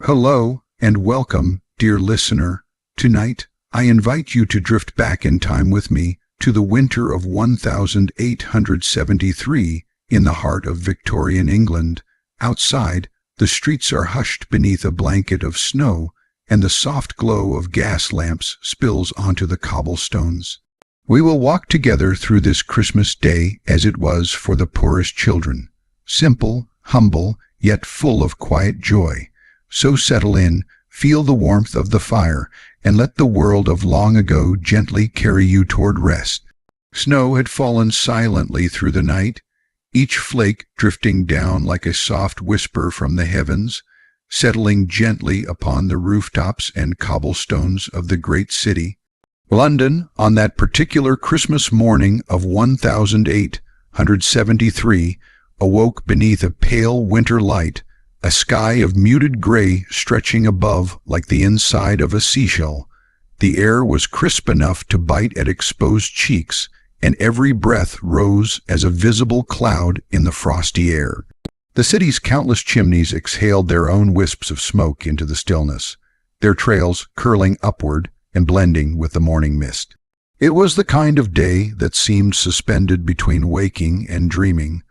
Hello and welcome, dear listener. Tonight, I invite you to drift back in time with me to the winter of 1873 in the heart of Victorian England. Outside, the streets are hushed beneath a blanket of snow, and the soft glow of gas lamps spills onto the cobblestones. We will walk together through this Christmas day as it was for the poorest children. Simple, humble, yet full of quiet joy. So settle in, feel the warmth of the fire, and let the world of long ago gently carry you toward rest. Snow had fallen silently through the night, each flake drifting down like a soft whisper from the heavens, settling gently upon the rooftops and cobblestones of the great city. London, on that particular Christmas morning of 1873, awoke beneath a pale winter light, a sky of muted gray stretching above like the inside of a seashell. The air was crisp enough to bite at exposed cheeks, and every breath rose as a visible cloud in the frosty air. The city's countless chimneys exhaled their own wisps of smoke into the stillness, their trails curling upward and blending with the morning mist. It was the kind of day that seemed suspended between waking and dreaming.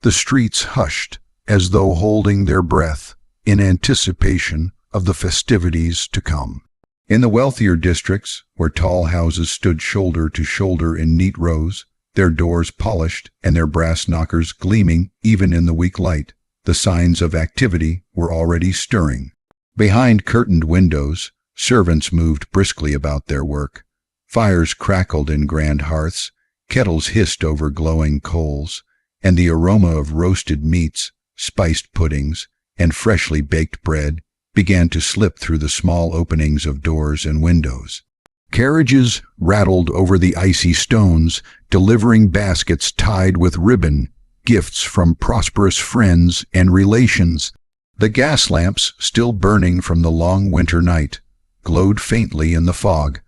The streets hushed, as though holding their breath in anticipation of the festivities to come. In the wealthier districts, where tall houses stood shoulder to shoulder in neat rows, their doors polished and their brass knockers gleaming even in the weak light, the signs of activity were already stirring. Behind curtained windows, servants moved briskly about their work. Fires crackled in grand hearths, kettles hissed over glowing coals, and the aroma of roasted meats, spiced puddings, and freshly baked bread began to slip through the small openings of doors and windows. Carriages rattled over the icy stones, delivering baskets tied with ribbon, gifts from prosperous friends and relations. The gas lamps, still burning from the long winter night, glowed faintly in the fog,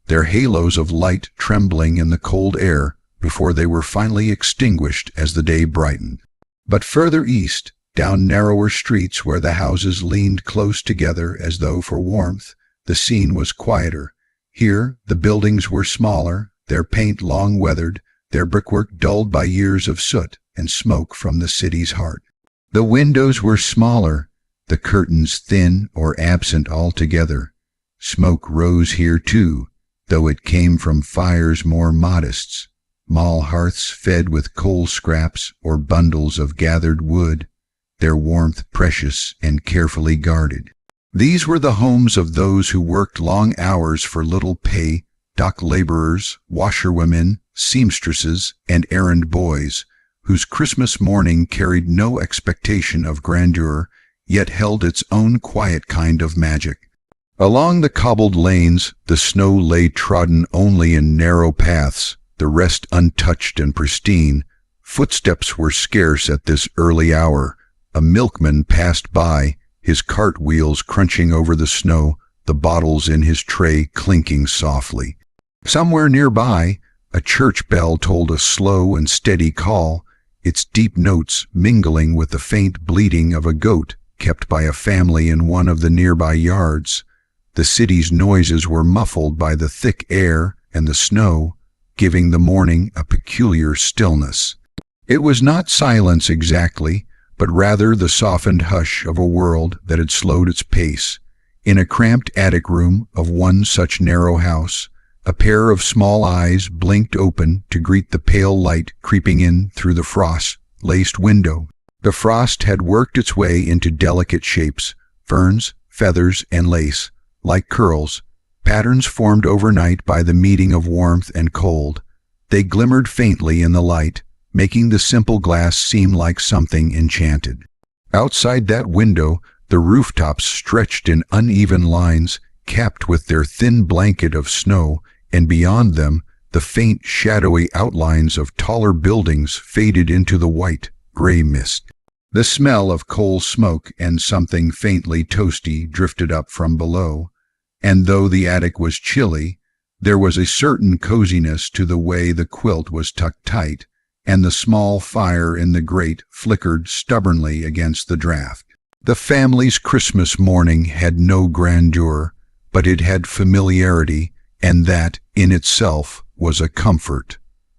their halos of light trembling in the cold air before they were finally extinguished as the day brightened. But further east, down narrower streets where the houses leaned close together as though for warmth, the scene was quieter. Here the buildings were smaller, their paint long weathered, their brickwork dulled by years of soot and smoke from the city's heart. The windows were smaller, the curtains thin or absent altogether. Smoke rose here too, though it came from fires more modest, small hearths fed with coal scraps or bundles of gathered wood, their warmth precious and carefully guarded. These were the homes of those who worked long hours for little pay, dock laborers, washerwomen, seamstresses, and errand boys, whose Christmas morning carried no expectation of grandeur, yet held its own quiet kind of magic. Along the cobbled lanes, the snow lay trodden only in narrow paths, the rest untouched and pristine. Footsteps were scarce at this early hour. A milkman passed by, his cart wheels crunching over the snow, the bottles in his tray clinking softly. Somewhere nearby, a church bell tolled a slow and steady call, its deep notes mingling with the faint bleating of a goat kept by a family in one of the nearby yards. The city's noises were muffled by the thick air and the snow, giving the morning a peculiar stillness. It was not silence exactly, but rather the softened hush of a world that had slowed its pace. In a cramped attic room of one such narrow house, a pair of small eyes blinked open to greet the pale light creeping in through the frost-laced window. The frost had worked its way into delicate shapes, ferns, feathers, and lace, like curls, patterns formed overnight by the meeting of warmth and cold. They glimmered faintly in the light, making the simple glass seem like something enchanted. Outside that window, the rooftops stretched in uneven lines, capped with their thin blanket of snow, and beyond them, the faint, shadowy outlines of taller buildings faded into the white, gray mist. The smell of coal smoke and something faintly toasty drifted up from below, and though the attic was chilly, there was a certain coziness to the way the quilt was tucked tight, and the small fire in the grate flickered stubbornly against the draught. The family's Christmas morning had no grandeur, but it had familiarity, and that, in itself, was a comfort.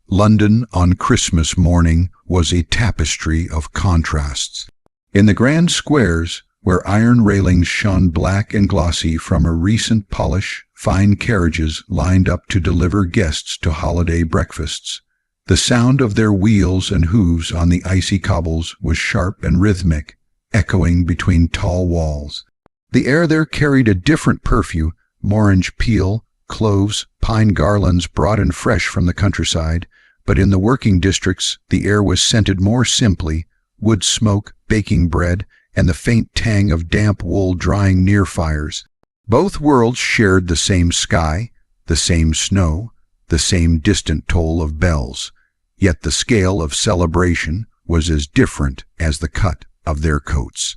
London on Christmas morning was a tapestry of contrasts. In the grand squares, where iron railings shone black and glossy from a recent polish, fine carriages lined up to deliver guests to holiday breakfasts. The sound of their wheels and hooves on the icy cobbles was sharp and rhythmic, echoing between tall walls. The air there carried a different perfume, orange peel, cloves, pine garlands brought in fresh from the countryside, but in the working districts the air was scented more simply, wood smoke, baking bread, and the faint tang of damp wool drying near fires. Both worlds shared the same sky, the same snow, the same distant toll of bells, yet the scale of celebration was as different as the cut of their coats.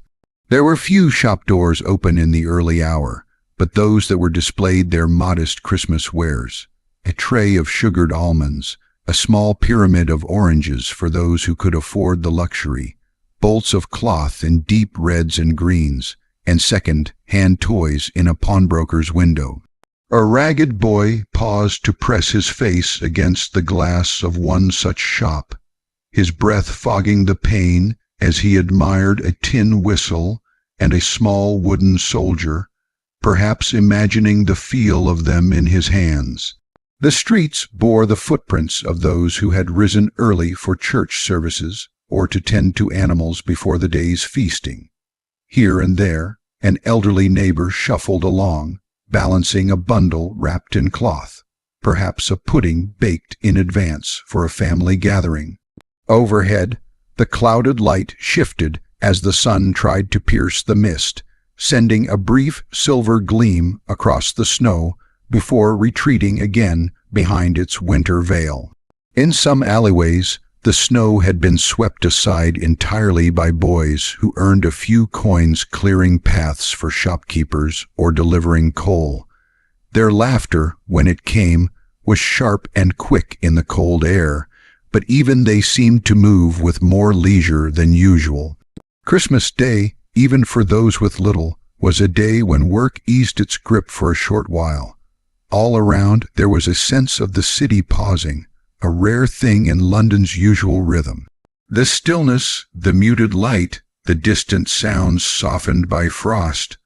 There were few shop doors open in the early hour, but those that were displayed their modest Christmas wares: a tray of sugared almonds, a small pyramid of oranges for those who could afford the luxury, bolts of cloth in deep reds and greens, and second-hand toys in a pawnbroker's window. A ragged boy paused to press his face against the glass of one such shop, his breath fogging the pane as he admired a tin whistle and a small wooden soldier, perhaps imagining the feel of them in his hands. The streets bore the footprints of those who had risen early for church services or to tend to animals before the day's feasting. Here and there, an elderly neighbor shuffled along, balancing a bundle wrapped in cloth, perhaps a pudding baked in advance for a family gathering. Overhead, the clouded light shifted as the sun tried to pierce the mist, sending a brief silver gleam across the snow before retreating again behind its winter veil. In some alleyways, the snow had been swept aside entirely by boys who earned a few coins clearing paths for shopkeepers or delivering coal. Their laughter, when it came, was sharp and quick in the cold air, but even they seemed to move with more leisure than usual. Christmas Day, even for those with little, was a day when work eased its grip for a short while. All around there was a sense of the city pausing, a rare thing in London's usual rhythm. The stillness, the muted light, the distant sounds softened by frost,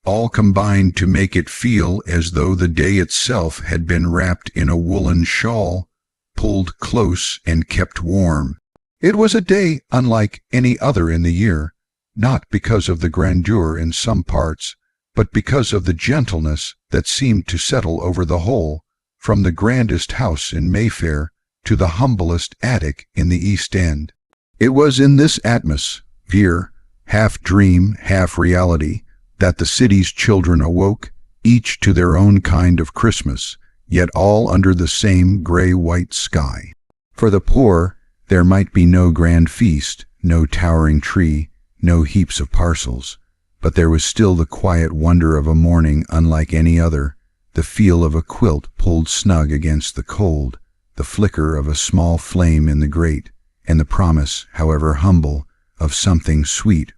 all combined to make it feel as though the day itself had been wrapped in a woolen shawl, pulled close and kept warm. It was a day unlike any other in the year, not because of the grandeur in some parts, but because of the gentleness that seemed to settle over the whole, from the grandest house in Mayfair to the humblest attic in the East End. It was in this atmosphere, half dream, half reality, that the city's children awoke, each to their own kind of Christmas, yet all under the same gray-white sky. For the poor, there might be no grand feast, no towering tree, no heaps of parcels, but there was still the quiet wonder of a morning unlike any other, the feel of a quilt pulled snug against the cold, the flicker of a small flame in the grate, and the promise, however humble, of something sweet,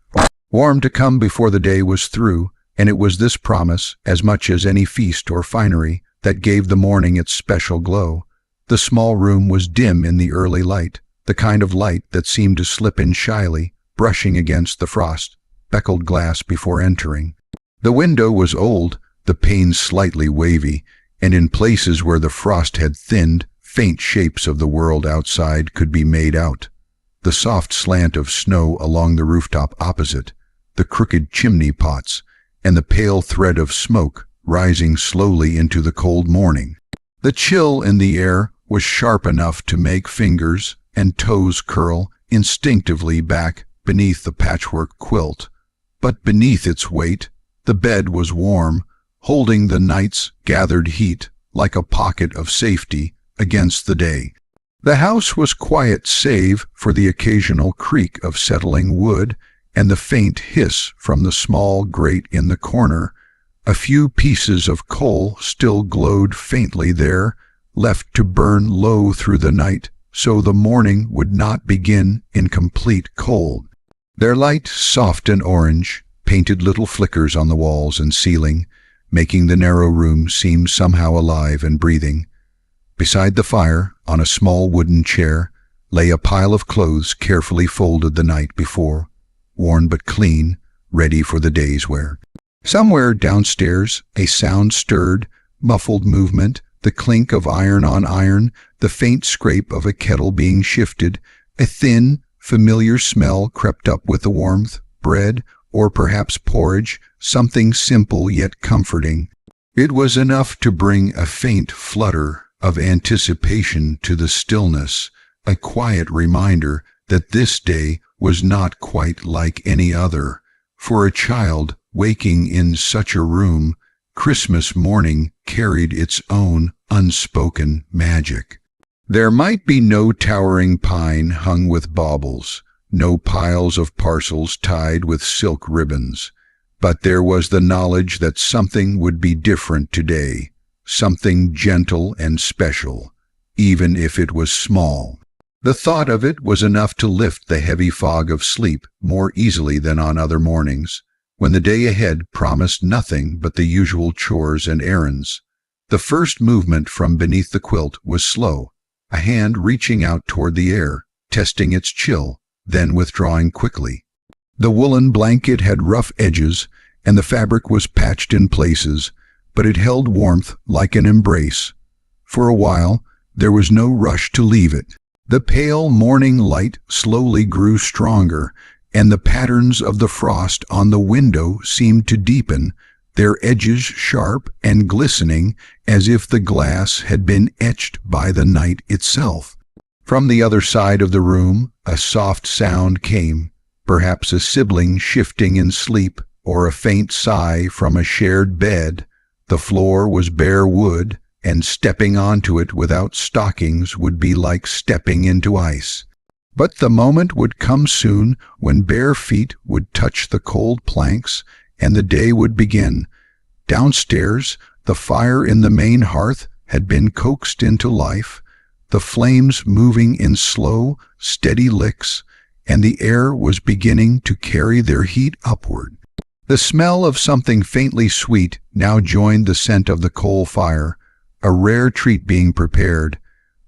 warm to come before the day was through. And it was this promise, as much as any feast or finery, that gave the morning its special glow. The small room was dim in the early light, the kind of light that seemed to slip in shyly, brushing against the frost-speckled glass before entering. The window was old, the panes slightly wavy, and in places where the frost had thinned, faint shapes of the world outside could be made out. The soft slant of snow along the rooftop opposite, the crooked chimney pots, and the pale thread of smoke rising slowly into the cold morning. The chill in the air was sharp enough to make fingers and toes curl instinctively back beneath the patchwork quilt, but beneath its weight, the bed was warm, holding the night's gathered heat like a pocket of safety against the day. The house was quiet save for the occasional creak of settling wood and the faint hiss from the small grate in the corner. A few pieces of coal still glowed faintly there, left to burn low through the night, so the morning would not begin in complete cold. Their light, soft and orange, painted little flickers on the walls and ceiling, making the narrow room seem somehow alive and breathing. Beside the fire, on a small wooden chair, lay a pile of clothes carefully folded the night before, worn but clean, ready for the day's wear. Somewhere downstairs, a sound stirred, muffled movement, the clink of iron on iron, the faint scrape of a kettle being shifted, a thin, familiar smell crept up with the warmth, bread, or perhaps porridge, something simple yet comforting. It was enough to bring a faint flutter of anticipation to the stillness, a quiet reminder that this day was not quite like any other. For a child waking in such a room, Christmas morning carried its own unspoken magic. There might be no towering pine hung with baubles, no piles of parcels tied with silk ribbons, but there was the knowledge that something would be different today, something gentle and special, even if it was small. The thought of it was enough to lift the heavy fog of sleep more easily than on other mornings, when the day ahead promised nothing but the usual chores and errands. The first movement from beneath the quilt was slow, a hand reaching out toward the air, testing its chill, then withdrawing quickly. The woolen blanket had rough edges, and the fabric was patched in places, but it held warmth like an embrace. For a while, there was no rush to leave it. The pale morning light slowly grew stronger, and the patterns of the frost on the window seemed to deepen, their edges sharp and glistening as if the glass had been etched by the night itself. From the other side of the room, a soft sound came, perhaps a sibling shifting in sleep, or a faint sigh from a shared bed. The floor was bare wood, and stepping onto it without stockings would be like stepping into ice. But the moment would come soon when bare feet would touch the cold planks, and the day would begin. Downstairs, the fire in the main hearth had been coaxed into life, the flames moving in slow, steady licks, and the air was beginning to carry their heat upward. The smell of something faintly sweet now joined the scent of the coal fire, a rare treat being prepared.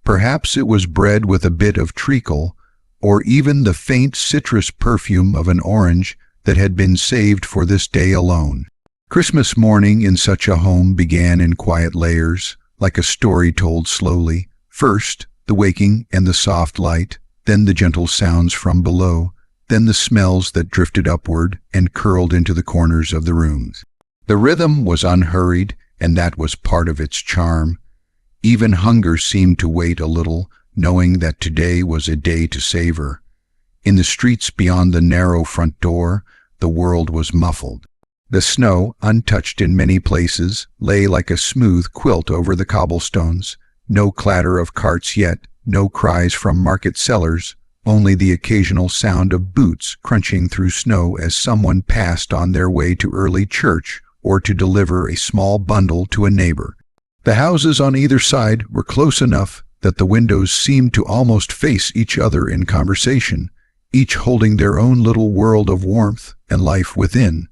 Perhaps it was bread with a bit of treacle, or even the faint citrus perfume of an orange that had been saved for this day alone. Christmas morning in such a home began in quiet layers, like a story told slowly. First, the waking and the soft light, then the gentle sounds from below, then the smells that drifted upward and curled into the corners of the rooms. The rhythm was unhurried, and that was part of its charm. Even hunger seemed to wait a little, knowing that today was a day to savor. In the streets beyond the narrow front door, the world was muffled. The snow, untouched in many places, lay like a smooth quilt over the cobblestones. No clatter of carts yet, no cries from market sellers, only the occasional sound of boots crunching through snow as someone passed on their way to early church or to deliver a small bundle to a neighbor. The houses on either side were close enough that the windows seemed to almost face each other in conversation, each holding their own little world of warmth and life within.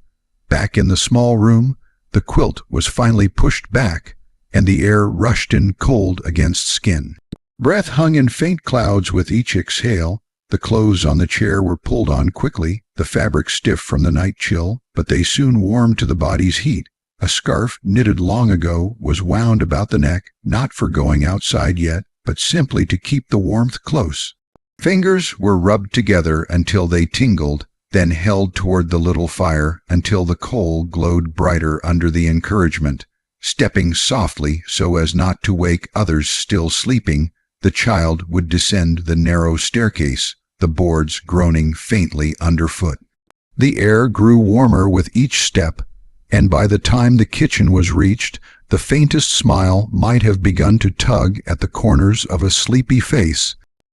Back in the small room, the quilt was finally pushed back, and the air rushed in cold against skin. Breath hung in faint clouds with each exhale. The clothes on the chair were pulled on quickly, the fabric stiff from the night chill, but they soon warmed to the body's heat. A scarf knitted long ago was wound about the neck, not for going outside yet, but simply to keep the warmth close. Fingers were rubbed together until they tingled, then held toward the little fire until the coal glowed brighter under the encouragement. Stepping softly so as not to wake others still sleeping, the child would descend the narrow staircase, the boards groaning faintly underfoot. The air grew warmer with each step, and by the time the kitchen was reached, the faintest smile might have begun to tug at the corners of a sleepy face.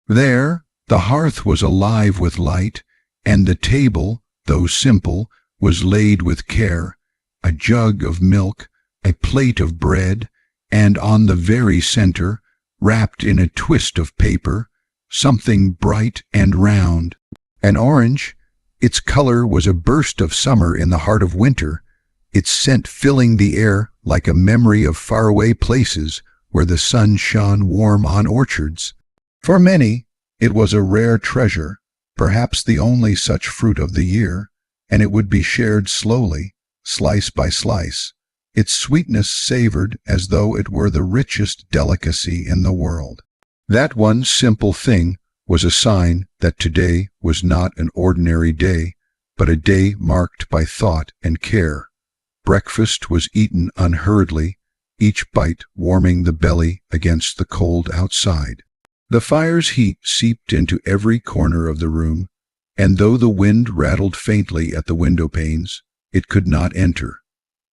There, the hearth was alive with light, and the table, though simple, was laid with care. A jug of milk, a plate of bread, and on the very center, wrapped in a twist of paper, something bright and round. An orange, Its color was a burst of summer in the heart of winter, its scent filling the air like a memory of faraway places where the sun shone warm on orchards. For many, it was a rare treasure, perhaps the only such fruit of the year, and it would be shared slowly, slice by slice, its sweetness savored as though it were the richest delicacy in the world. That one simple thing was a sign that today was not an ordinary day, but a day marked by thought and care. Breakfast was eaten unhurriedly, each bite warming the belly against the cold outside. The fire's heat seeped into every corner of the room, and though the wind rattled faintly at the window panes, it could not enter.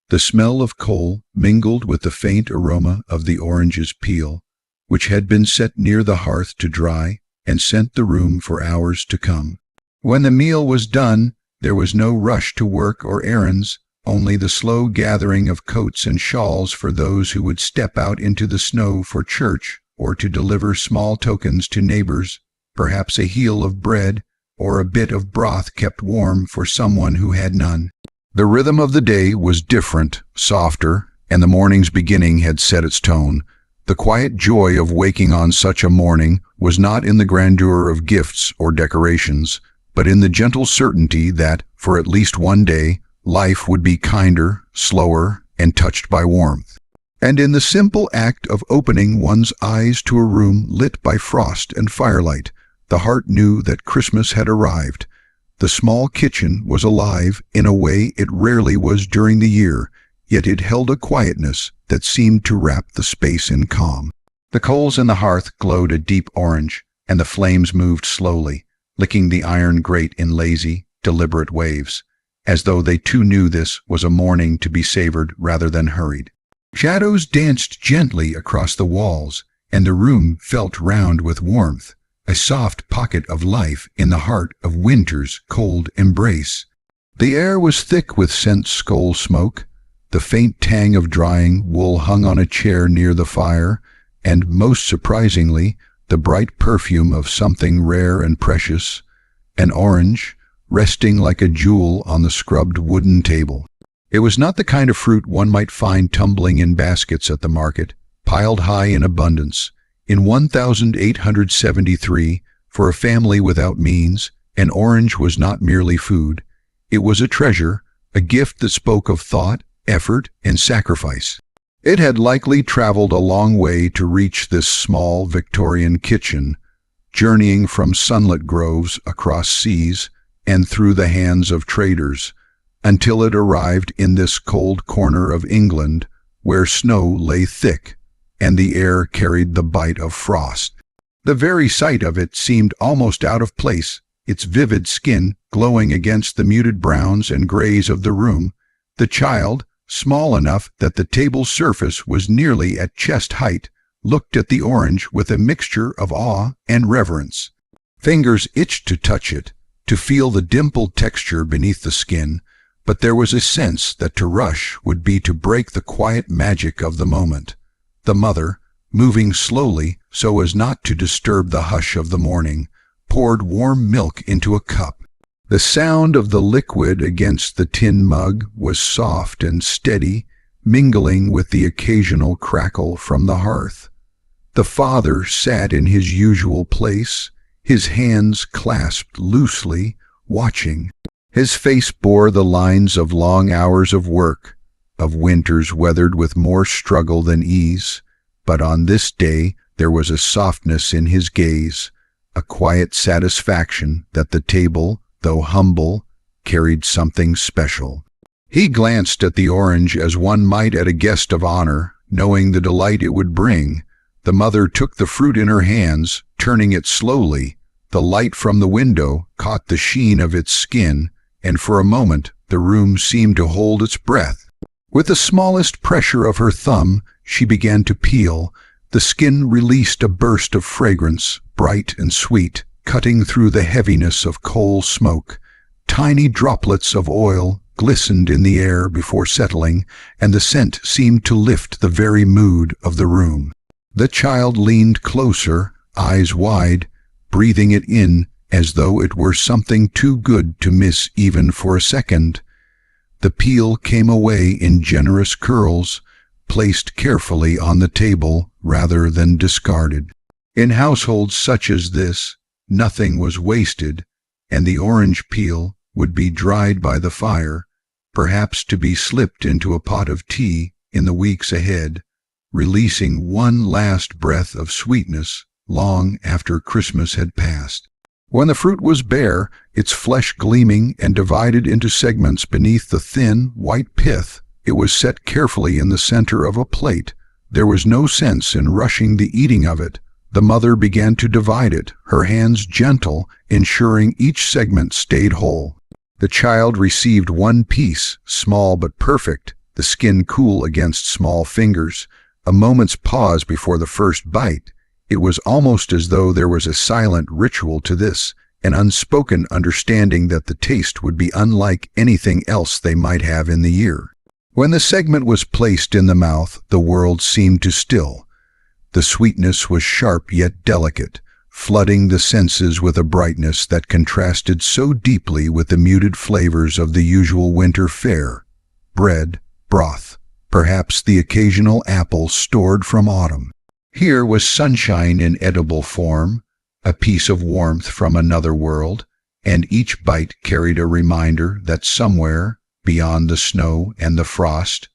The smell of coal mingled with the faint aroma of the orange's peel, which had been set near the hearth to dry and scent the room for hours to come. When the meal was done, there was no rush to work or errands, only the slow gathering of coats and shawls for those who would step out into the snow for church or to deliver small tokens to neighbors, perhaps a heel of bread or a bit of broth kept warm for someone who had none. The rhythm of the day was different, softer, and the morning's beginning had set its tone. The quiet joy of waking on such a morning was not in the grandeur of gifts or decorations, but in the gentle certainty that, for at least one day, life would be kinder, slower, and touched by warmth. And in the simple act of opening one's eyes to a room lit by frost and firelight, the heart knew that Christmas had arrived. The small kitchen was alive in a way it rarely was during the year, yet it held a quietness that seemed to wrap the space in calm. The coals in the hearth glowed a deep orange, and the flames moved slowly, licking the iron grate in lazy, deliberate waves, as though they too knew this was a morning to be savored rather than hurried. Shadows danced gently across the walls, and the room felt round with warmth, a soft pocket of life in the heart of winter's cold embrace. The air was thick with scent coal smoke. The faint tang of drying wool hung on a chair near the fire, and, most surprisingly, the bright perfume of something rare and precious, an orange, resting like a jewel on the scrubbed wooden table. It was not the kind of fruit one might find tumbling in baskets at the market, piled high in abundance. In 1873, for a family without means, an orange was not merely food. It was a treasure, a gift that spoke of thought, effort, and sacrifice. It had likely traveled a long way to reach this small Victorian kitchen, journeying from sunlit groves across seas and through the hands of traders, until it arrived in this cold corner of England, where snow lay thick, and the air carried the bite of frost. The very sight of it seemed almost out of place, its vivid skin glowing against the muted browns and grays of the room. The child, small enough that the table's surface was nearly at chest height, looked at the orange with a mixture of awe and reverence. Fingers itched to touch it, to feel the dimpled texture beneath the skin, but there was a sense that to rush would be to break the quiet magic of the moment. The mother, moving slowly so as not to disturb the hush of the morning, poured warm milk into a cup. The sound of the liquid against the tin mug was soft and steady, mingling with the occasional crackle from the hearth. The father sat in his usual place, his hands clasped loosely, watching. His face bore the lines of long hours of work, of winters weathered with more struggle than ease, but on this day there was a softness in his gaze, a quiet satisfaction that the table, though humble, carried something special. He glanced at the orange as one might at a guest of honor, knowing the delight it would bring. The mother took the fruit in her hands, turning it slowly. The light from the window caught the sheen of its skin, and for a moment the room seemed to hold its breath. With the smallest pressure of her thumb, she began to peel. The skin released a burst of fragrance, bright and sweet, cutting through the heaviness of coal smoke. Tiny droplets of oil glistened in the air before settling, and the scent seemed to lift the very mood of the room. The child leaned closer, eyes wide, breathing it in as though it were something too good to miss even for a second. The peel came away in generous curls, placed carefully on the table rather than discarded. In households such as this, nothing was wasted, and the orange peel would be dried by the fire, perhaps to be slipped into a pot of tea in the weeks ahead, releasing one last breath of sweetness long after Christmas had passed. When the fruit was bare, its flesh gleaming and divided into segments beneath the thin, white pith, it was set carefully in the center of a plate. There was no sense in rushing the eating of it. The mother began to divide it, her hands gentle, ensuring each segment stayed whole. The child received one piece, small but perfect, the skin cool against small fingers. A moment's pause before the first bite. It was almost as though there was a silent ritual to this, an unspoken understanding that the taste would be unlike anything else they might have in the year. When the segment was placed in the mouth, the world seemed to still. The sweetness was sharp yet delicate, flooding the senses with a brightness that contrasted so deeply with the muted flavors of the usual winter fare. Bread, broth, perhaps the occasional apple stored from autumn. Here was sunshine in edible form, a piece of warmth from another world, and each bite carried a reminder that somewhere, beyond the snow and the frost,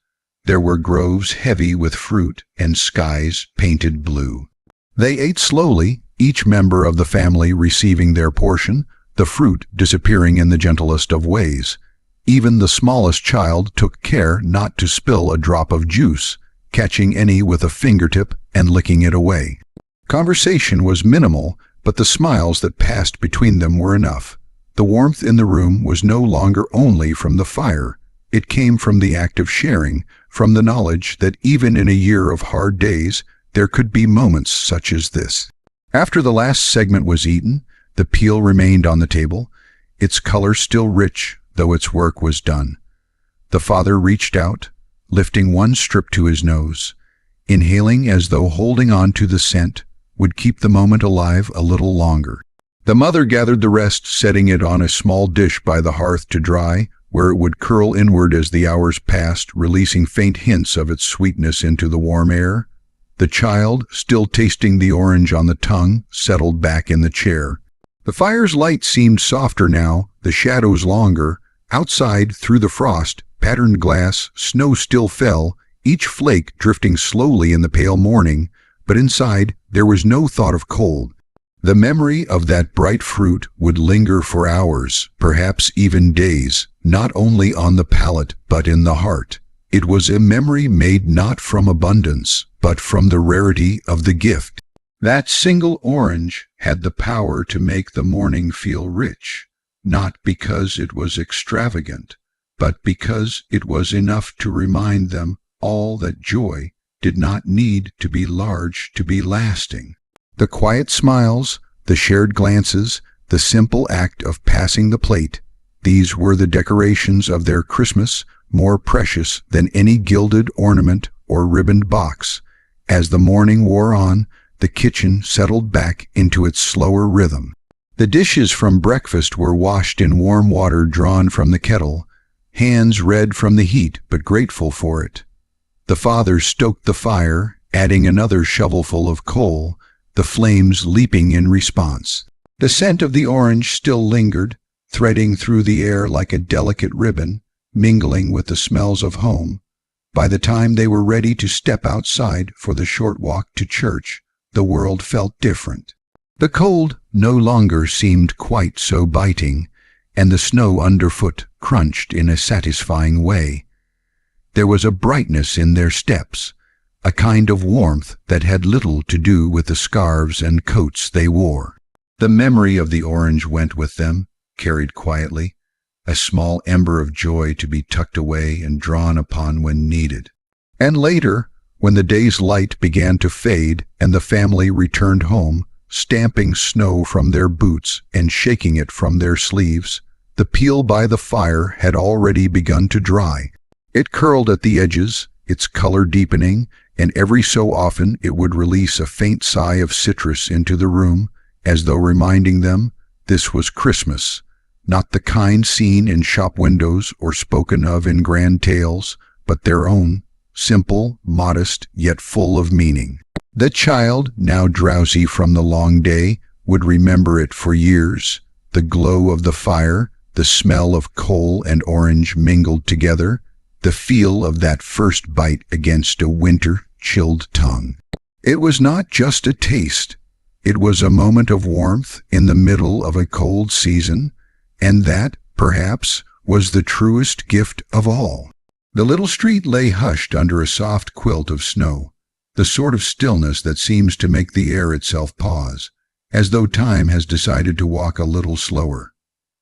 there were groves heavy with fruit and skies painted blue. They ate slowly, each member of the family receiving their portion, the fruit disappearing in the gentlest of ways. Even the smallest child took care not to spill a drop of juice, catching any with a fingertip and licking it away. Conversation was minimal, but the smiles that passed between them were enough. The warmth in the room was no longer only from the fire. It came from the act of sharing, from the knowledge that even in a year of hard days, there could be moments such as this. After the last segment was eaten, the peel remained on the table, its color still rich, though its work was done. The father reached out, lifting one strip to his nose, inhaling as though holding on to the scent would keep the moment alive a little longer. The mother gathered the rest, setting it on a small dish by the hearth to dry, where it would curl inward as the hours passed, releasing faint hints of its sweetness into the warm air. The child, still tasting the orange on the tongue, settled back in the chair. The fire's light seemed softer now, the shadows longer. Outside, through the frost, patterned glass, snow still fell, each flake drifting slowly in the pale morning, but inside there was no thought of cold. The memory of that bright fruit would linger for hours, perhaps even days, not only on the palate but in the heart. It was a memory made not from abundance, but from the rarity of the gift. That single orange had the power to make the morning feel rich, not because it was extravagant, but because it was enough to remind them all that joy did not need to be large to be lasting. The quiet smiles, the shared glances, the simple act of passing the plate, these were the decorations of their Christmas, more precious than any gilded ornament or ribboned box. As the morning wore on, the kitchen settled back into its slower rhythm. The dishes from breakfast were washed in warm water drawn from the kettle, hands red from the heat but grateful for it. The father stoked the fire, adding another shovelful of coal, the flames leaping in response. The scent of the orange still lingered, threading through the air like a delicate ribbon, mingling with the smells of home. By the time they were ready to step outside for the short walk to church, the world felt different. The cold no longer seemed quite so biting, and the snow underfoot crunched in a satisfying way. There was a brightness in their steps, a kind of warmth that had little to do with the scarves and coats they wore. The memory of the orange went with them, carried quietly, a small ember of joy to be tucked away and drawn upon when needed. And later, when the day's light began to fade and the family returned home, stamping snow from their boots and shaking it from their sleeves, the peel by the fire had already begun to dry. It curled at the edges, its color deepening, and every so often it would release a faint sigh of citrus into the room, as though reminding them This was Christmas, not the kind seen in shop windows or spoken of in grand tales, but their own, simple, modest, yet full of meaning. The child, now drowsy from the long day, would remember it for years. The glow of the fire, the smell of coal and orange mingled together, the feel of that first bite against a winter-chilled tongue. It was not just a taste. It was a moment of warmth in the middle of a cold season, and that, perhaps, was the truest gift of all. The little street lay hushed under a soft quilt of snow, the sort of stillness that seems to make the air itself pause, as though time has decided to walk a little slower.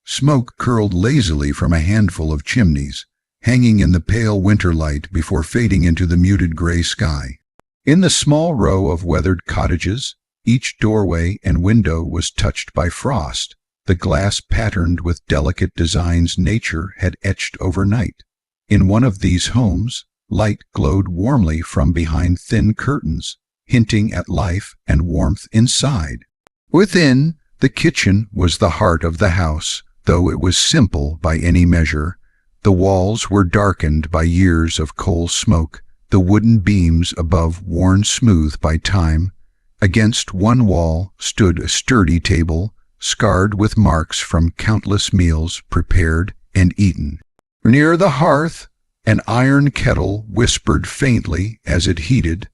Smoke curled lazily from a handful of chimneys, hanging in the pale winter light before fading into the muted gray sky. In the small row of weathered cottages, each doorway and window was touched by frost, the glass patterned with delicate designs nature had etched overnight. In one of these homes, light glowed warmly from behind thin curtains, hinting at life and warmth inside. Within, the kitchen was the heart of the house, though it was simple by any measure. The walls were darkened by years of coal smoke, the wooden beams above worn smooth by time. Against one wall stood a sturdy table, scarred with marks from countless meals prepared and eaten. Near the hearth, an iron kettle whispered faintly as it heated,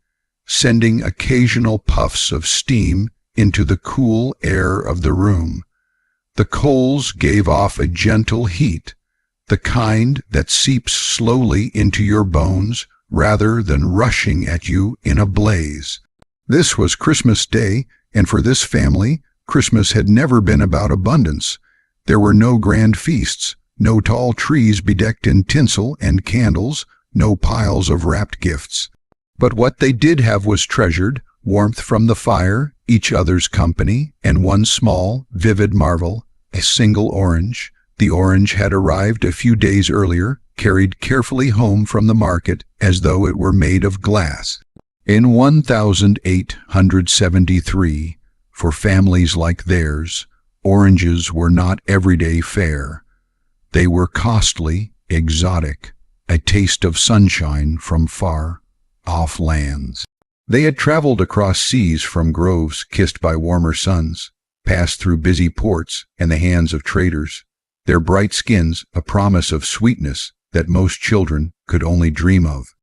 sending occasional puffs of steam into the cool air of the room. The coals gave off a gentle heat, the kind that seeps slowly into your bones rather than rushing at you in a blaze. This was Christmas Day, and for this family, Christmas had never been about abundance. There were no grand feasts, no tall trees bedecked in tinsel and candles, no piles of wrapped gifts. But what they did have was treasured: warmth from the fire, each other's company, and one small, vivid marvel, a single orange. The orange had arrived a few days earlier, carried carefully home from the market as though it were made of glass. In 1873, for families like theirs, oranges were not everyday fare. They were costly, exotic, a taste of sunshine from far-off lands. They had traveled across seas from groves kissed by warmer suns, passed through busy ports and the hands of traders, their bright skins a promise of sweetness that most children could only dream of.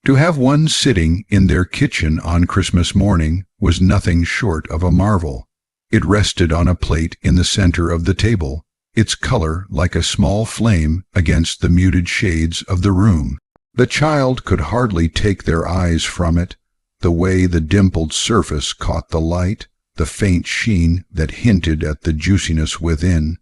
To have one sitting in their kitchen on Christmas morning was nothing short of a marvel. It rested on a plate in the center of the table, its color like a small flame against the muted shades of the room. The child could hardly take their eyes from it, the way the dimpled surface caught the light, the faint sheen that hinted at the juiciness within.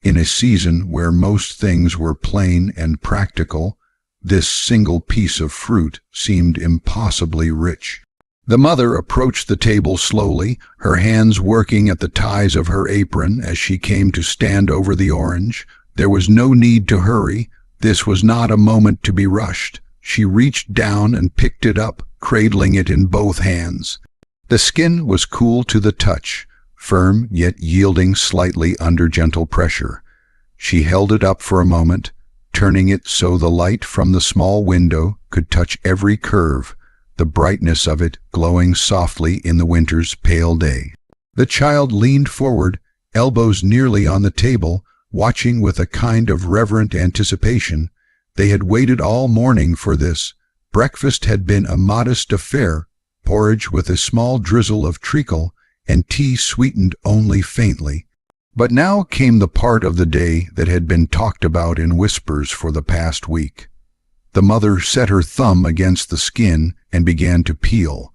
In a season where most things were plain and practical, this single piece of fruit seemed impossibly rich. The mother approached the table slowly, her hands working at the ties of her apron as she came to stand over the orange. There was no need to hurry. This was not a moment to be rushed. She reached down and picked it up, cradling it in both hands. The skin was cool to the touch, firm yet yielding slightly under gentle pressure. She held it up for a moment, turning it so the light from the small window could touch every curve, the brightness of it glowing softly in the winter's pale day. The child leaned forward, elbows nearly on the table, watching with a kind of reverent anticipation. They had waited all morning for this. Breakfast had been a modest affair, porridge with a small drizzle of treacle, and tea sweetened only faintly. But now came the part of the day that had been talked about in whispers for the past week. The mother set her thumb against the skin and began to peel.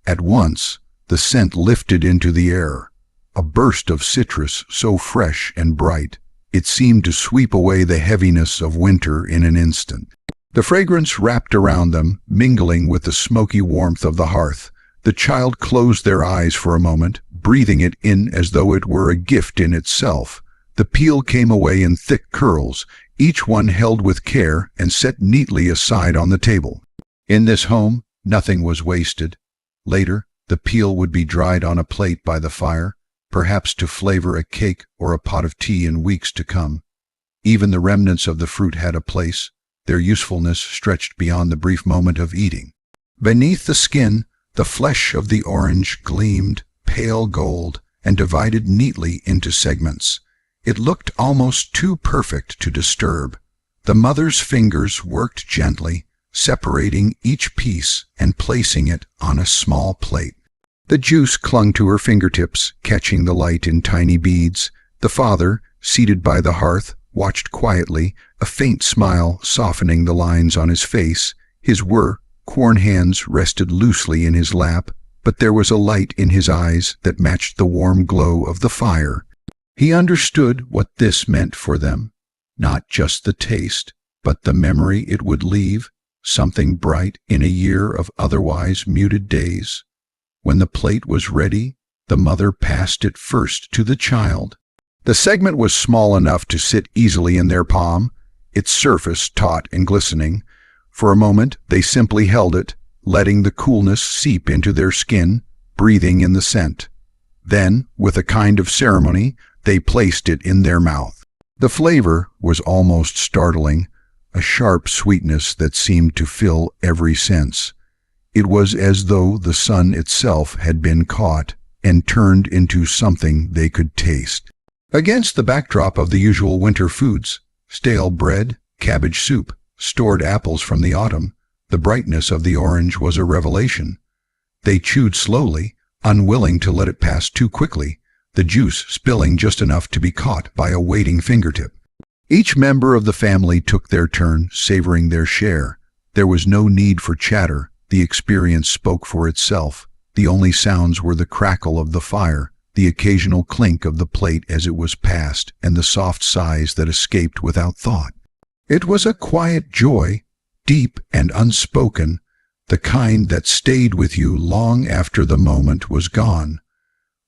At once, the scent lifted into the air, a burst of citrus so fresh and bright, it seemed to sweep away the heaviness of winter in an instant. The fragrance wrapped around them, mingling with the smoky warmth of the hearth. The child closed their eyes for a moment, breathing it in as though it were a gift in itself. The peel came away in thick curls, each one held with care and set neatly aside on the table. In this home, nothing was wasted. Later, the peel would be dried on a plate by the fire, perhaps to flavor a cake or a pot of tea in weeks to come. Even the remnants of the fruit had a place. Their usefulness stretched beyond the brief moment of eating. Beneath the skin, the flesh of the orange gleamed pale gold and divided neatly into segments. It looked almost too perfect to disturb. The mother's fingers worked gently, separating each piece and placing it on a small plate. The juice clung to her fingertips, catching the light in tiny beads. The father, seated by the hearth, watched quietly, a faint smile softening the lines on his face. His worn hands rested loosely in his lap, but there was a light in his eyes that matched the warm glow of the fire. He understood what this meant for them. Not just the taste, but the memory it would leave, something bright in a year of otherwise muted days. When the plate was ready, the mother passed it first to the child. The segment was small enough to sit easily in their palm, its surface taut and glistening. For a moment they simply held it, letting the coolness seep into their skin, breathing in the scent. Then, with a kind of ceremony, they placed it in their mouth. The flavor was almost startling, a sharp sweetness that seemed to fill every sense. It was as though the sun itself had been caught and turned into something they could taste. Against the backdrop of the usual winter foods, stale bread, cabbage soup, stored apples from the autumn, the brightness of the orange was a revelation. They chewed slowly, unwilling to let it pass too quickly, the juice spilling just enough to be caught by a waiting fingertip. Each member of the family took their turn, savoring their share. There was no need for chatter. The experience spoke for itself. The only sounds were the crackle of the fire, the occasional clink of the plate as it was passed, and the soft sighs that escaped without thought. It was a quiet joy, deep and unspoken, the kind that stayed with you long after the moment was gone.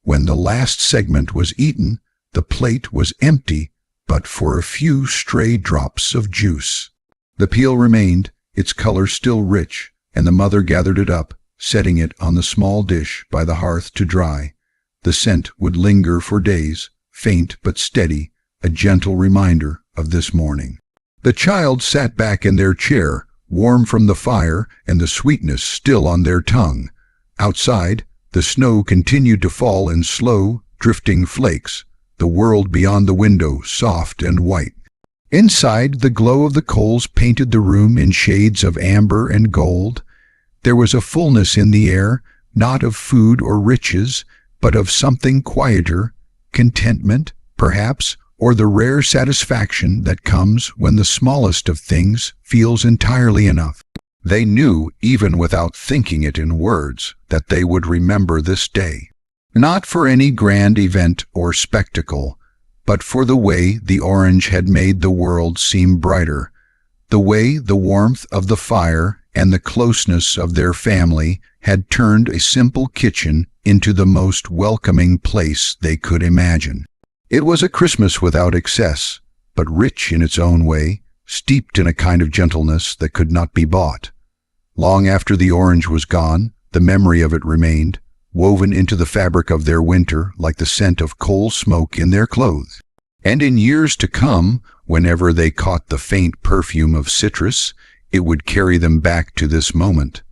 When the last segment was eaten, the plate was empty, but for a few stray drops of juice. The peel remained, its color still rich, and the mother gathered it up, setting it on the small dish by the hearth to dry. The scent would linger for days, faint but steady, a gentle reminder of this morning. The child sat back in their chair, warm from the fire and the sweetness still on their tongue. Outside, the snow continued to fall in slow, drifting flakes, the world beyond the window soft and white. Inside, the glow of the coals painted the room in shades of amber and gold. There was a fullness in the air, not of food or riches, but of something quieter, contentment, perhaps, or the rare satisfaction that comes when the smallest of things feels entirely enough. They knew, even without thinking it in words, that they would remember this day. Not for any grand event or spectacle, but for the way the orange had made the world seem brighter, the way the warmth of the fire and the closeness of their family had turned a simple kitchen into the most welcoming place they could imagine. It was a Christmas without excess, but rich in its own way, steeped in a kind of gentleness that could not be bought. Long after the orange was gone, the memory of it remained, woven into the fabric of their winter like the scent of coal smoke in their clothes. And in years to come, whenever they caught the faint perfume of citrus, it would carry them back to this moment.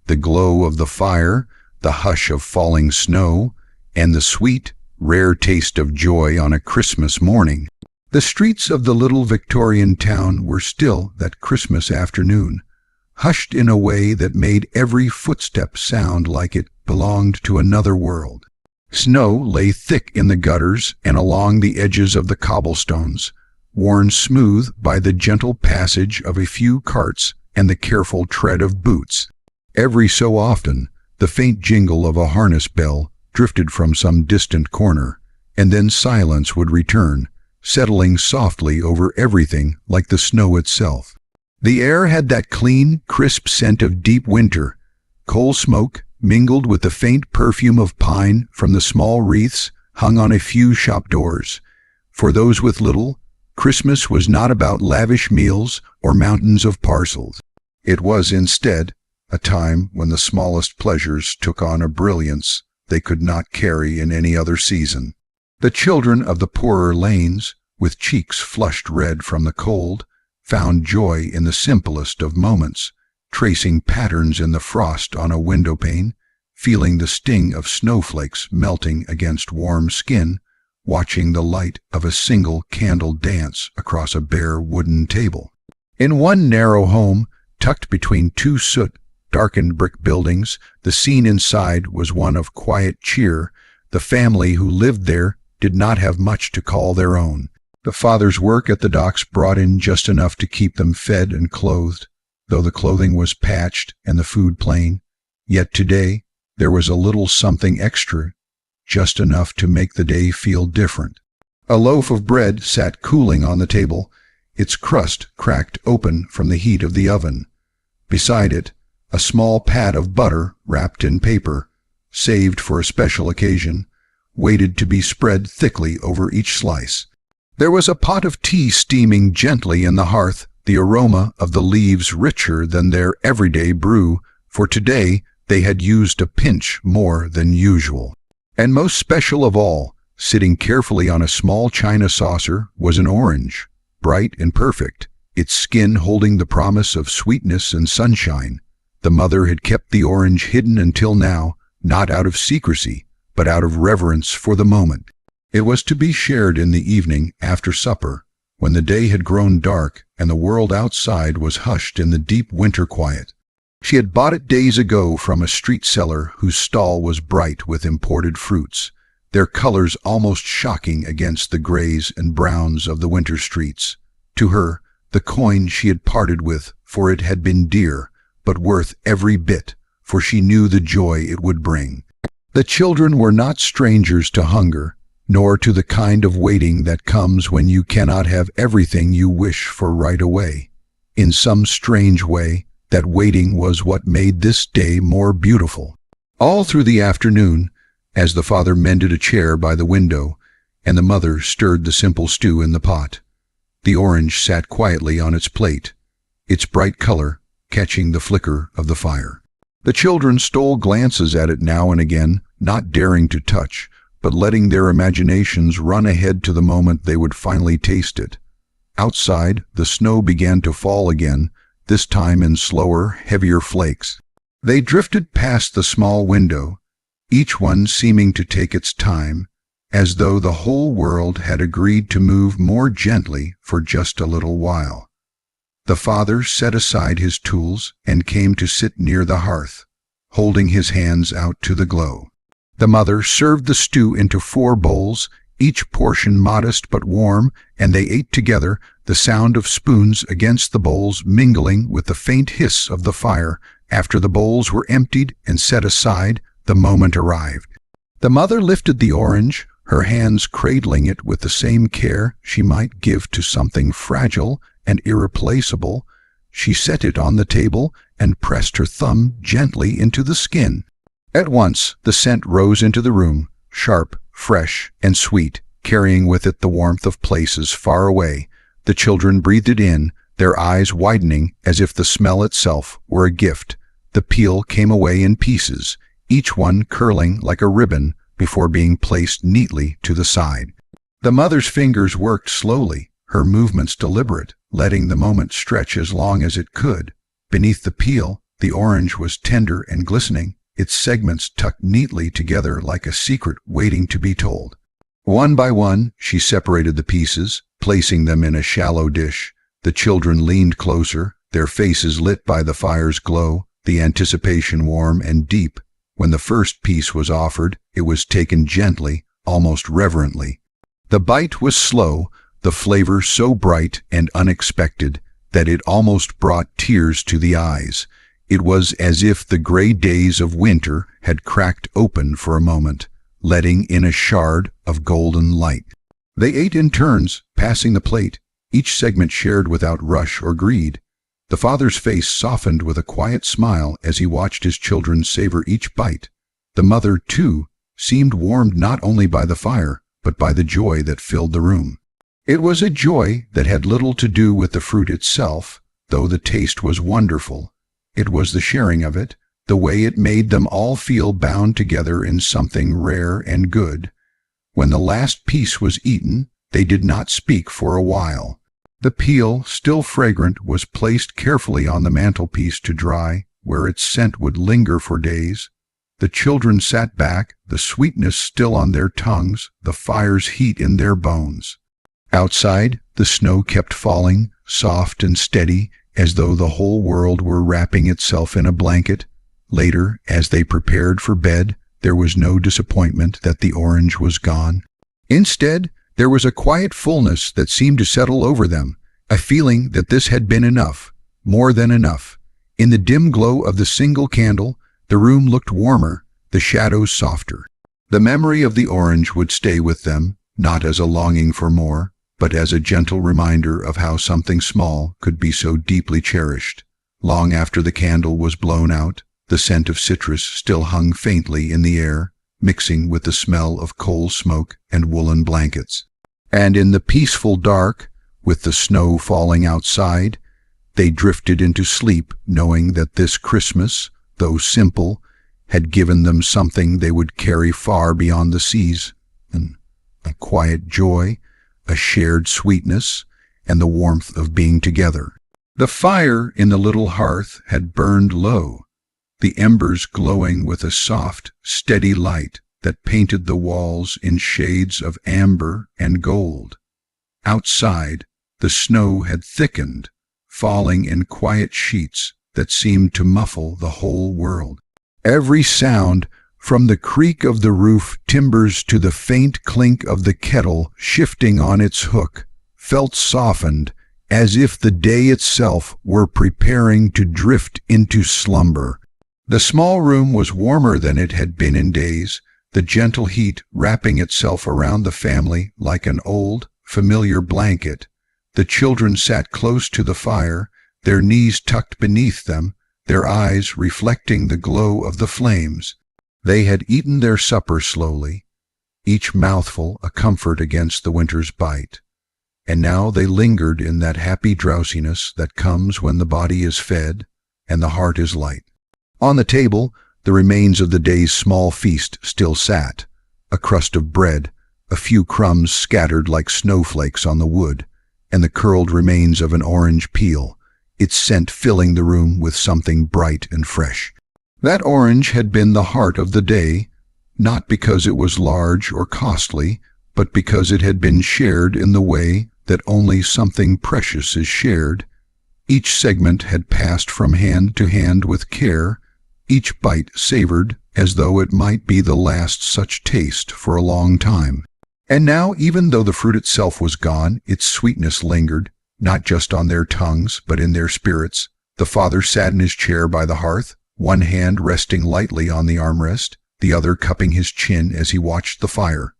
The glow of the fire, the hush of falling snow, and the sweet, rare taste of joy on a Christmas morning. The streets of the little Victorian town were still that Christmas afternoon, hushed in a way that made every footstep sound like it belonged to another world. Snow lay thick in the gutters and along the edges of the cobblestones, worn smooth by the gentle passage of a few carts and the careful tread of boots. Every so often, the faint jingle of a harness bell drifted from some distant corner, and then silence would return, settling softly over everything like the snow itself. The air had that clean, crisp scent of deep winter, coal smoke mingled with the faint perfume of pine from the small wreaths hung on a few shop doors. For those with little, Christmas was not about lavish meals or mountains of parcels. It was instead a time when the smallest pleasures took on a brilliance they could not carry in any other season. The children of the poorer lanes, with cheeks flushed red from the cold, found joy in the simplest of moments, tracing patterns in the frost on a windowpane, feeling the sting of snowflakes melting against warm skin, watching the light of a single candle dance across a bare wooden table. In one narrow home, tucked between two soot-darkened brick buildings, the scene inside was one of quiet cheer. The family who lived there did not have much to call their own. The father's work at the docks brought in just enough to keep them fed and clothed, though the clothing was patched and the food plain. Yet today there was a little something extra, just enough to make the day feel different. A loaf of bread sat cooling on the table, its crust cracked open from the heat of the oven. Beside it, a small pat of butter wrapped in paper, saved for a special occasion, waited to be spread thickly over each slice. There was a pot of tea steaming gently in the hearth, the aroma of the leaves richer than their everyday brew, for today they had used a pinch more than usual. And most special of all, sitting carefully on a small china saucer, was an orange, bright and perfect, its skin holding the promise of sweetness and sunshine. The mother had kept the orange hidden until now, not out of secrecy, but out of reverence for the moment. It was to be shared in the evening after supper, when the day had grown dark and the world outside was hushed in the deep winter quiet. She had bought it days ago from a street seller whose stall was bright with imported fruits, their colors almost shocking against the grays and browns of the winter streets. To her, the coin she had parted with, for it had been dear, but worth every bit, for she knew the joy it would bring. The children were not strangers to hunger, nor to the kind of waiting that comes when you cannot have everything you wish for right away. In some strange way, that waiting was what made this day more beautiful. All through the afternoon, as the father mended a chair by the window, and the mother stirred the simple stew in the pot, the orange sat quietly on its plate, its bright color catching the flicker of the fire. The children stole glances at it now and again, not daring to touch, but letting their imaginations run ahead to the moment they would finally taste it. Outside, the snow began to fall again, this time in slower, heavier flakes. They drifted past the small window, each one seeming to take its time, as though the whole world had agreed to move more gently for just a little while. The father set aside his tools and came to sit near the hearth, holding his hands out to the glow. The mother served the stew into 4 bowls, each portion modest but warm, and they ate together, the sound of spoons against the bowls mingling with the faint hiss of the fire. After the bowls were emptied and set aside, the moment arrived. The mother lifted the orange, her hands cradling it with the same care she might give to something fragile and irreplaceable. She set it on the table and pressed her thumb gently into the skin. At once the scent rose into the room, sharp, fresh, and sweet, carrying with it the warmth of places far away. The children breathed it in, their eyes widening as if the smell itself were a gift. The peel came away in pieces, each one curling like a ribbon before being placed neatly to the side. The mother's fingers worked slowly, her movements deliberate, letting the moment stretch as long as it could. Beneath the peel, the orange was tender and glistening, its segments tucked neatly together like a secret waiting to be told. One by one, she separated the pieces, placing them in a shallow dish. The children leaned closer, their faces lit by the fire's glow, the anticipation warm and deep. When the first piece was offered, it was taken gently, almost reverently. The bite was slow, the flavor so bright and unexpected that it almost brought tears to the eyes. It was as if the gray days of winter had cracked open for a moment, letting in a shard of golden light. They ate in turns, passing the plate, each segment shared without rush or greed. The father's face softened with a quiet smile as he watched his children savor each bite. The mother, too, seemed warmed not only by the fire, but by the joy that filled the room. It was a joy that had little to do with the fruit itself, though the taste was wonderful. It was the sharing of it, the way it made them all feel bound together in something rare and good. When the last piece was eaten, they did not speak for a while. The peel, still fragrant, was placed carefully on the mantelpiece to dry, where its scent would linger for days. The children sat back, the sweetness still on their tongues, the fire's heat in their bones. Outside, the snow kept falling, soft and steady, as though the whole world were wrapping itself in a blanket. Later, as they prepared for bed, there was no disappointment that the orange was gone. Instead, there was a quiet fullness that seemed to settle over them, a feeling that this had been enough, more than enough. In the dim glow of the single candle, the room looked warmer, the shadows softer. The memory of the orange would stay with them, not as a longing for more, but as a gentle reminder of how something small could be so deeply cherished. Long after the candle was blown out, the scent of citrus still hung faintly in the air, mixing with the smell of coal smoke and woolen blankets. And in the peaceful dark, with the snow falling outside, they drifted into sleep, knowing that this Christmas, though simple, had given them something they would carry far beyond the seas, a quiet joy, a shared sweetness, and the warmth of being together. The fire in the little hearth had burned low, the embers glowing with a soft, steady light that painted the walls in shades of amber and gold. Outside, the snow had thickened, falling in quiet sheets that seemed to muffle the whole world. Every sound, from the creak of the roof timbers to the faint clink of the kettle shifting on its hook, felt softened, as if the day itself were preparing to drift into slumber. The small room was warmer than it had been in days, the gentle heat wrapping itself around the family like an old, familiar blanket. The children sat close to the fire, their knees tucked beneath them, their eyes reflecting the glow of the flames. They had eaten their supper slowly, each mouthful a comfort against the winter's bite. And now they lingered in that happy drowsiness that comes when the body is fed and the heart is light. On the table, the remains of the day's small feast still sat, a crust of bread, a few crumbs scattered like snowflakes on the wood, and the curled remains of an orange peel, its scent filling the room with something bright and fresh. That orange had been the heart of the day, not because it was large or costly, but because it had been shared in the way that only something precious is shared. Each segment had passed from hand to hand with care, each bite savored as though it might be the last such taste for a long time. And now, even though the fruit itself was gone, its sweetness lingered, not just on their tongues, but in their spirits. The father sat in his chair by the hearth, one hand resting lightly on the armrest, the other cupping his chin as he watched the fire.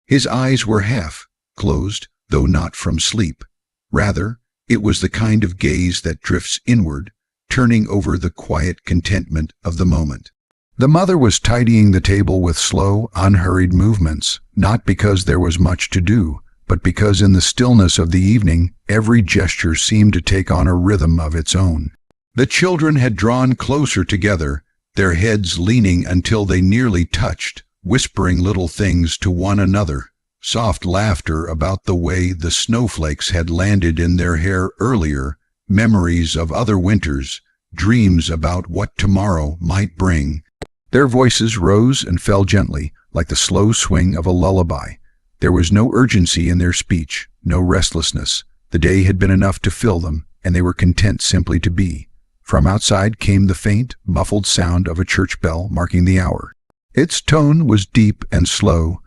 His eyes were half closed, though not from sleep. Rather, it was the kind of gaze that drifts inward, turning over the quiet contentment of the moment. The mother was tidying the table with slow, unhurried movements, not because there was much to do, but because in the stillness of the evening, every gesture seemed to take on a rhythm of its own. The children had drawn closer together, their heads leaning until they nearly touched, whispering little things to one another, soft laughter about the way the snowflakes had landed in their hair earlier, memories of other winters, dreams about what tomorrow might bring. Their voices rose and fell gently, like the slow swing of a lullaby. There was no urgency in their speech, no restlessness. The day had been enough to fill them, and they were content simply to be. From outside came the faint, muffled sound of a church bell marking the hour. Its tone was deep and slow,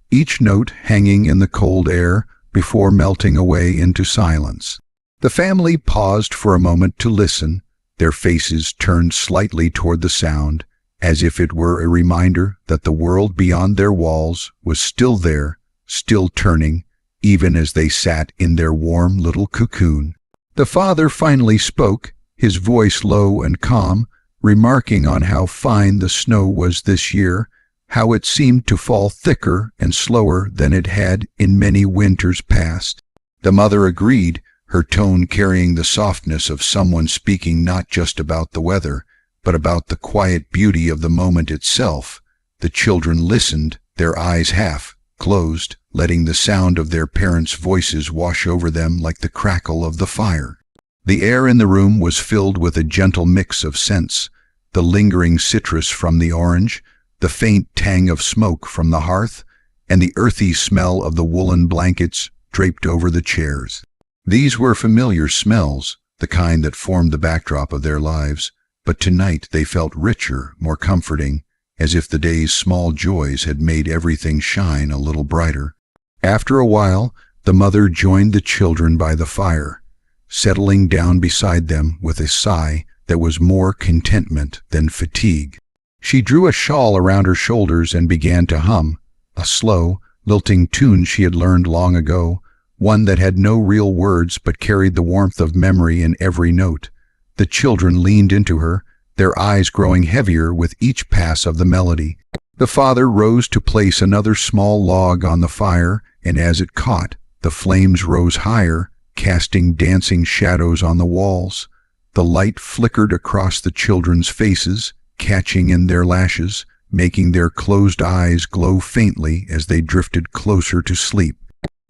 each note hanging in the cold air before melting away into silence. The family paused for a moment to listen, their faces turned slightly toward the sound, as if it were a reminder that the world beyond their walls was still there, still turning, even as they sat in their warm little cocoon. The father finally spoke, his voice low and calm, remarking on how fine the snow was this year, how it seemed to fall thicker and slower than it had in many winters past. The mother agreed, her tone carrying the softness of someone speaking not just about the weather, but about the quiet beauty of the moment itself. The children listened, their eyes half, closed, letting the sound of their parents' voices wash over them like the crackle of the fire. The air in the room was filled with a gentle mix of scents, the lingering citrus from the orange, the faint tang of smoke from the hearth, and the earthy smell of the woolen blankets draped over the chairs. These were familiar smells, the kind that formed the backdrop of their lives, but tonight they felt richer, more comforting, as if the day's small joys had made everything shine a little brighter. After a while, the mother joined the children by the fire, settling down beside them with a sigh that was more contentment than fatigue. She drew a shawl around her shoulders and began to hum, a slow, lilting tune she had learned long ago, one that had no real words but carried the warmth of memory in every note. The children leaned into her, their eyes growing heavier with each pass of the melody. The father rose to place another small log on the fire, and as it caught, the flames rose higher, casting dancing shadows on the walls. The light flickered across the children's faces, catching in their lashes, making their closed eyes glow faintly as they drifted closer to sleep.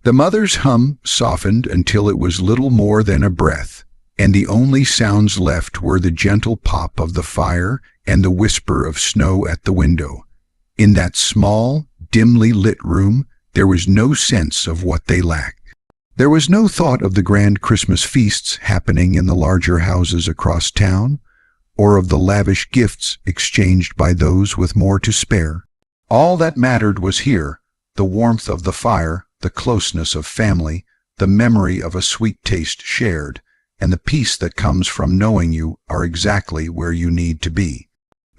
The mother's hum softened until it was little more than a breath, and the only sounds left were the gentle pop of the fire and the whisper of snow at the window. In that small, dimly lit room, there was no sense of what they lacked. There was no thought of the grand Christmas feasts happening in the larger houses across town, or of the lavish gifts exchanged by those with more to spare. All that mattered was here, the warmth of the fire, the closeness of family, the memory of a sweet taste shared, and the peace that comes from knowing you are exactly where you need to be.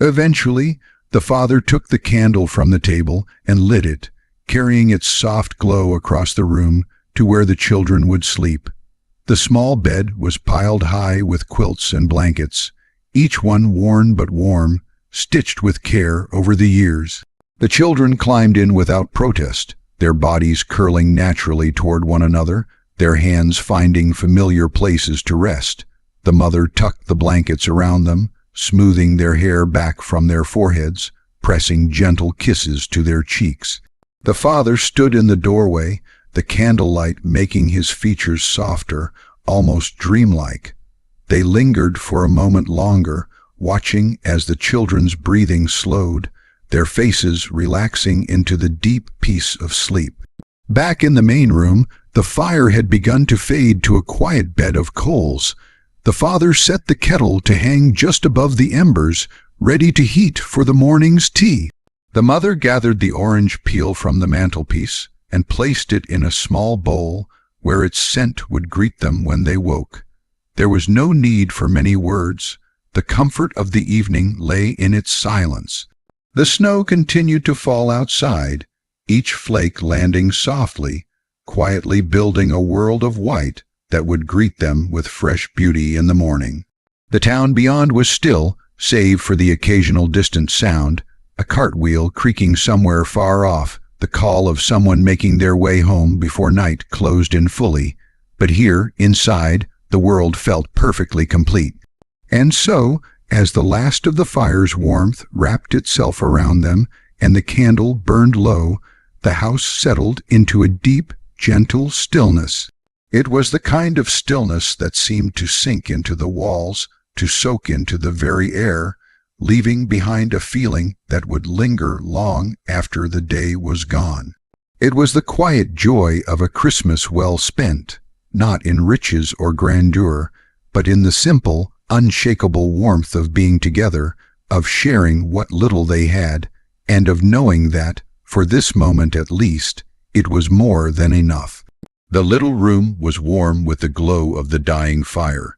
Eventually, the father took the candle from the table and lit it, carrying its soft glow across the room to where the children would sleep. The small bed was piled high with quilts and blankets, each one worn but warm, stitched with care over the years. The children climbed in without protest, their bodies curling naturally toward one another, their hands finding familiar places to rest. The mother tucked the blankets around them, smoothing their hair back from their foreheads, pressing gentle kisses to their cheeks. The father stood in the doorway, the candlelight making his features softer, almost dreamlike. They lingered for a moment longer, watching as the children's breathing slowed, their faces relaxing into the deep peace of sleep. Back in the main room, the fire had begun to fade to a quiet bed of coals. The father set the kettle to hang just above the embers, ready to heat for the morning's tea. The mother gathered the orange peel from the mantelpiece and placed it in a small bowl where its scent would greet them when they woke. There was no need for many words. The comfort of the evening lay in its silence. The snow continued to fall outside, each flake landing softly, quietly building a world of white that would greet them with fresh beauty in the morning. The town beyond was still, save for the occasional distant sound, a cartwheel creaking somewhere far off, the call of someone making their way home before night closed in fully. But here, inside, the world felt perfectly complete. And so, as the last of the fire's warmth wrapped itself around them and the candle burned low, the house settled into a deep, gentle stillness. It was the kind of stillness that seemed to sink into the walls, to soak into the very air, leaving behind a feeling that would linger long after the day was gone. It was the quiet joy of a Christmas well spent, not in riches or grandeur, but in the simple, unshakable warmth of being together, of sharing what little they had, and of knowing that, for this moment at least, it was more than enough. The little room was warm with the glow of the dying fire,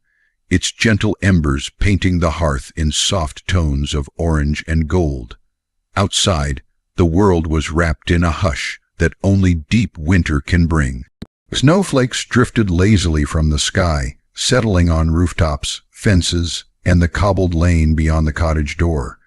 its gentle embers painting the hearth in soft tones of orange and gold. Outside, the world was wrapped in a hush that only deep winter can bring. Snowflakes drifted lazily from the sky, settling on rooftops, fences, and the cobbled lane beyond the cottage door.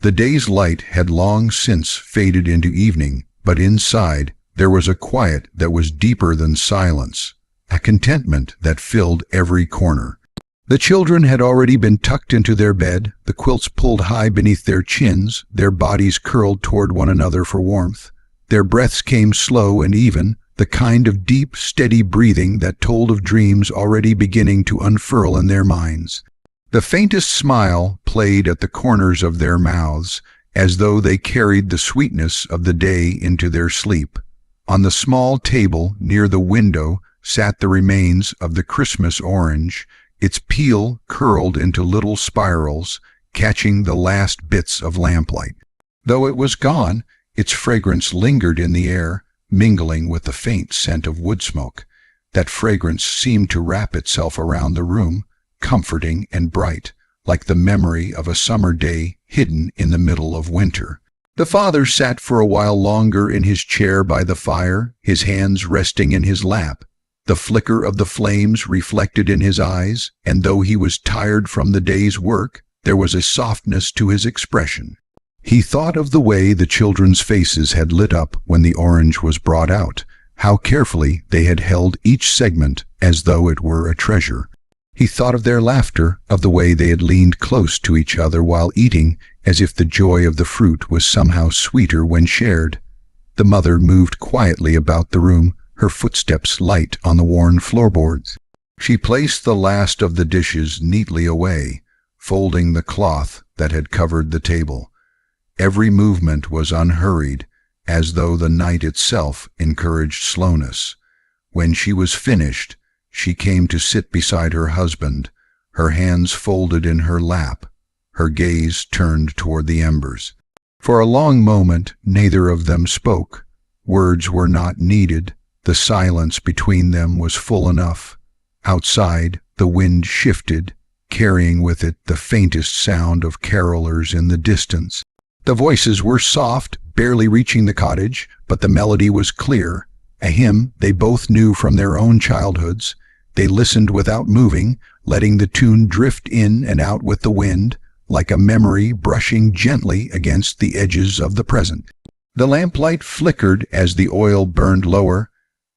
The day's light had long since faded into evening, but inside there was a quiet that was deeper than silence, a contentment that filled every corner. The children had already been tucked into their bed, the quilts pulled high beneath their chins, their bodies curled toward one another for warmth. Their breaths came slow and even, the kind of deep, steady breathing that told of dreams already beginning to unfurl in their minds. The faintest smile played at the corners of their mouths, as though they carried the sweetness of the day into their sleep. On the small table near the window sat the remains of the Christmas orange, its peel curled into little spirals, catching the last bits of lamplight. Though it was gone, its fragrance lingered in the air, mingling with the faint scent of wood smoke. That fragrance seemed to wrap itself around the room, comforting and bright, like the memory of a summer day hidden in the middle of winter. The father sat for a while longer in his chair by the fire, his hands resting in his lap. The flicker of the flames reflected in his eyes, and though he was tired from the day's work, there was a softness to his expression. He thought of the way the children's faces had lit up when the orange was brought out, how carefully they had held each segment as though it were a treasure. He thought of their laughter, of the way they had leaned close to each other while eating, as if the joy of the fruit was somehow sweeter when shared. The mother moved quietly about the room, her footsteps light on the worn floorboards. She placed the last of the dishes neatly away, folding the cloth that had covered the table. Every movement was unhurried, as though the night itself encouraged slowness. When she was finished, she came to sit beside her husband, her hands folded in her lap, her gaze turned toward the embers. For a long moment neither of them spoke. Words were not needed. The silence between them was full enough. Outside, the wind shifted, carrying with it the faintest sound of carolers in the distance. The voices were soft, barely reaching the cottage, but the melody was clear, a hymn they both knew from their own childhoods. They listened without moving, letting the tune drift in and out with the wind, like a memory brushing gently against the edges of the present. The lamplight flickered as the oil burned lower.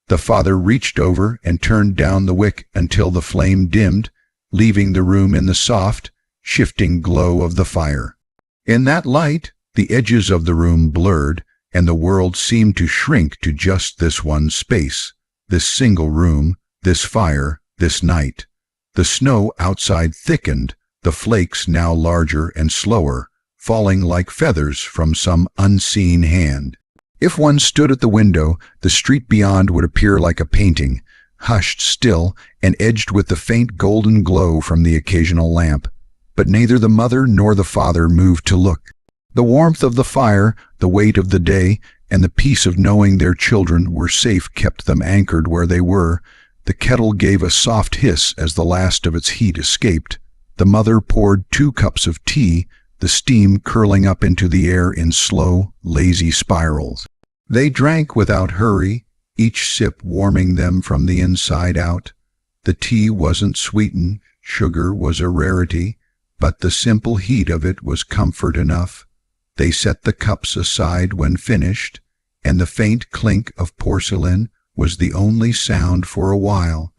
The father reached over and turned down the wick until the flame dimmed, leaving the room in the soft, shifting glow of the fire. In that light, the edges of the room blurred, and the world seemed to shrink to just this one space, this single room, this fire, this night. The snow outside thickened, the flakes now larger and slower, falling like feathers from some unseen hand. If one stood at the window, the street beyond would appear like a painting, hushed still and edged with the faint golden glow from the occasional lamp. But neither the mother nor the father moved to look. The warmth of the fire, the weight of the day, and the peace of knowing their children were safe kept them anchored where they were. The kettle gave a soft hiss as the last of its heat escaped. The mother poured 2 cups of tea, the steam curling up into the air in slow, lazy spirals. They drank without hurry, each sip warming them from the inside out. The tea wasn't sweetened, sugar was a rarity, but the simple heat of it was comfort enough. They set the cups aside when finished, and the faint clink of porcelain was the only sound for a while.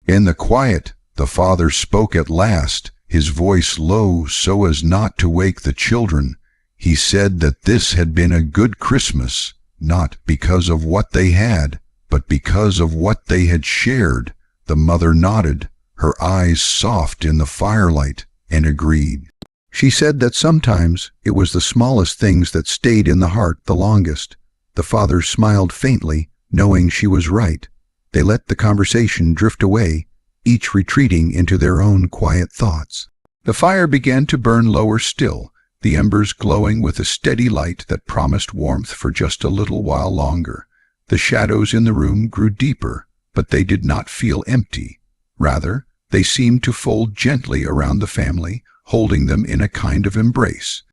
In the quiet, the father spoke at last, his voice low so as not to wake the children. He said that this had been a good Christmas, not because of what they had, but because of what they had shared. The mother nodded, her eyes soft in the firelight, and agreed. She said that sometimes it was the smallest things that stayed in the heart the longest. The father smiled faintly, knowing she was right. They let the conversation drift away, each retreating into their own quiet thoughts. The fire began to burn lower still, the embers glowing with a steady light that promised warmth for just a little while longer. The shadows in the room grew deeper, but they did not feel empty. Rather, they seemed to fold gently around the family, holding them in a kind of embrace.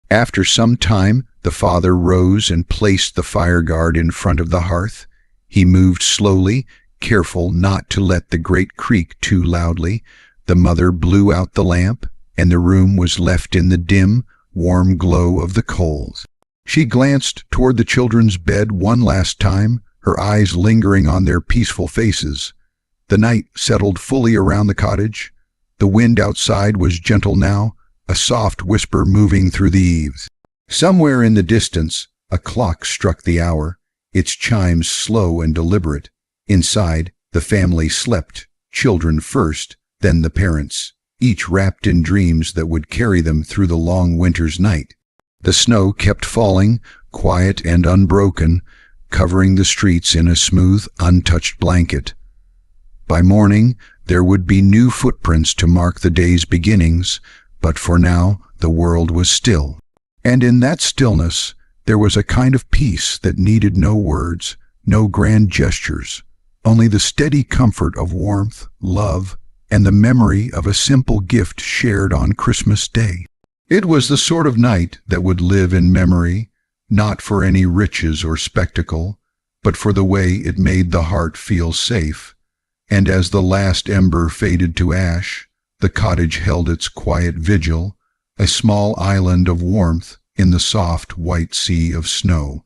After some time, the father rose and placed the fire guard in front of the hearth. He moved slowly, careful not to let the grate creak too loudly. The mother blew out the lamp, and the room was left in the dim, warm glow of the coals. She glanced toward the children's bed one last time, her eyes lingering on their peaceful faces. The night settled fully around the cottage. The wind outside was gentle now, a soft whisper moving through the eaves. Somewhere in the distance, a clock struck the hour. its chimes slow and deliberate. Inside, the family slept, children first, then the parents, each wrapped in dreams that would carry them through the long winter's night. The snow kept falling, quiet and unbroken, covering the streets in a smooth, untouched blanket. By morning, there would be new footprints to mark the day's beginnings, but for now, the world was still. And in that stillness, there was a kind of peace that needed no words, no grand gestures, only the steady comfort of warmth, love, and the memory of a simple gift shared on Christmas Day. It was the sort of night that would live in memory, not for any riches or spectacle, but for the way it made the heart feel safe. And as the last ember faded to ash, the cottage held its quiet vigil, a small island of warmth in the soft white sea of snow.